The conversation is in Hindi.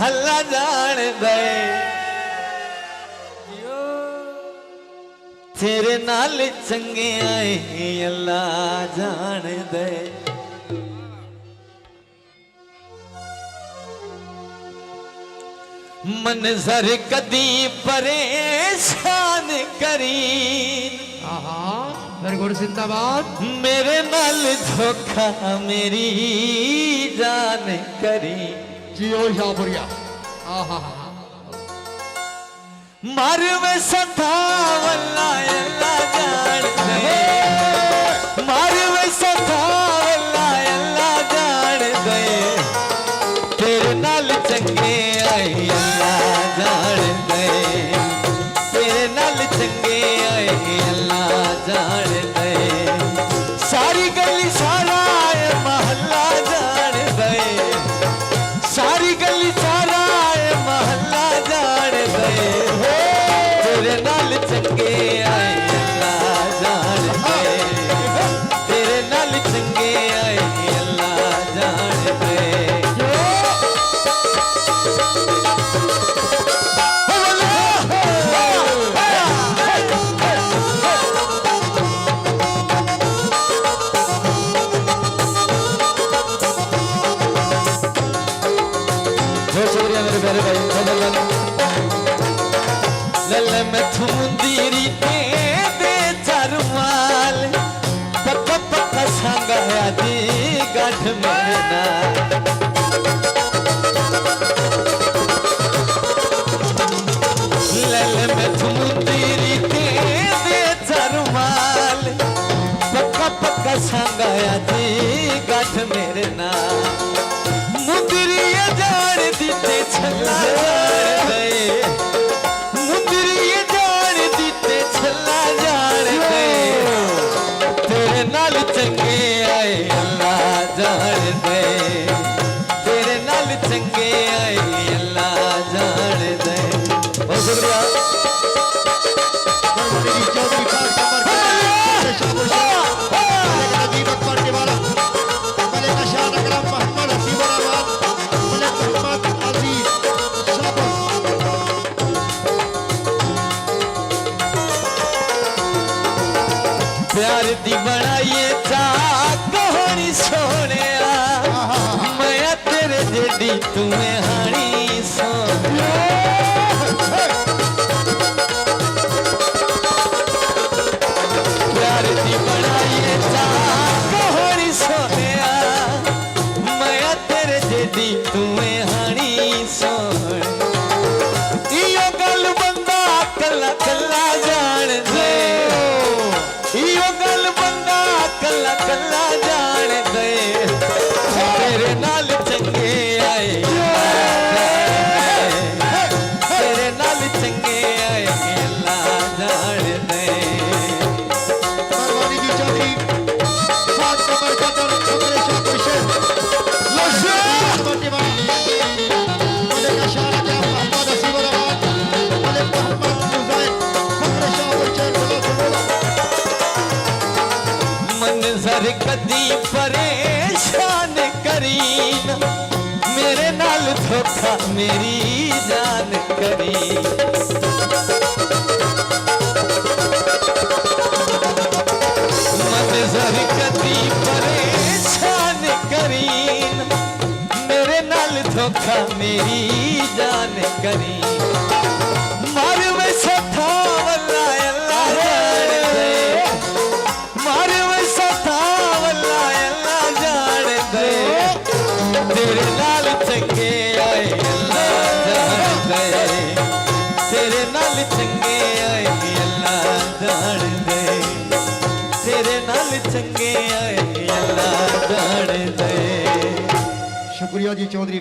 हल्ला जान दे तेरे नाल चंगे आए अल्लाह जान दे। मंजर कदी परेशान करी वेरी गुड जिंदाबाद। मेरे नाल धोखा मेरी जान करी जियो शाहपुरिया। मार में सथा वल्ला अल्लाह जान दे मार में सथा वल्ला अल्लाह जान दे तेरे नाल चंगे आए अल्लाह जान दे तेरे नाल चंगे आए अल्लाह जान दे सारी गली सारा महल्ला जान दे सारी गली सारा महल्ला जान दे तेरे नाल चंगे आए अल्लाह जान दे तेरे नाल चंगे आए अल्लाह जान दे। शुक्रिया मेरे प्यारे भाई लल्ले मैं थुंदीरी दे चरमाल पक्का पक्का संगाया दी गाठ मेरे ना लल्ले मैं थुंदीरी दे चरमाल पक्का पक्का संगाया दी गाठ मेरे ना मुंदरी जान दीते छल्ला जान दे मुंदरी जान दीते छल्ला जान दे तेरे नाल चंगे आए अल्लाह जान दे तेरे नाल चंगे आए अल्लाह जान दे। बहुत शुक्रिया प्यार दी बनाइए कहानी सोने मैं तेरे जेडी तुम्हें हानी सोने प्यार दी बनाइए कहानी सोने मैं तेरे जेडी तुम्हें हानी सोने इयो गल बंदा कला कला जान दे इयो गल बंदा कला कला जान दे तेरे नाल चंगे आए तेरे नाल चंगे आए अल्लाह जान दे। मंजर कदी परेशान करी मेरे नाल धोखा मेरी जान करी मंजर कदी परेशान करी मेरे नाल धोखा मेरी जान करी मार में सथा वल्ला अल्लाह जान दे मार में सथा वल्ला अल्लाह जान दे तेरे नाल चंगे आए अल्लाह जान दे तेरे नाल चंगे आए अल्लाह जान दे तेरे नाल चंगे आए अल्लाह जान दे। शुक्रिया जी चौधरी।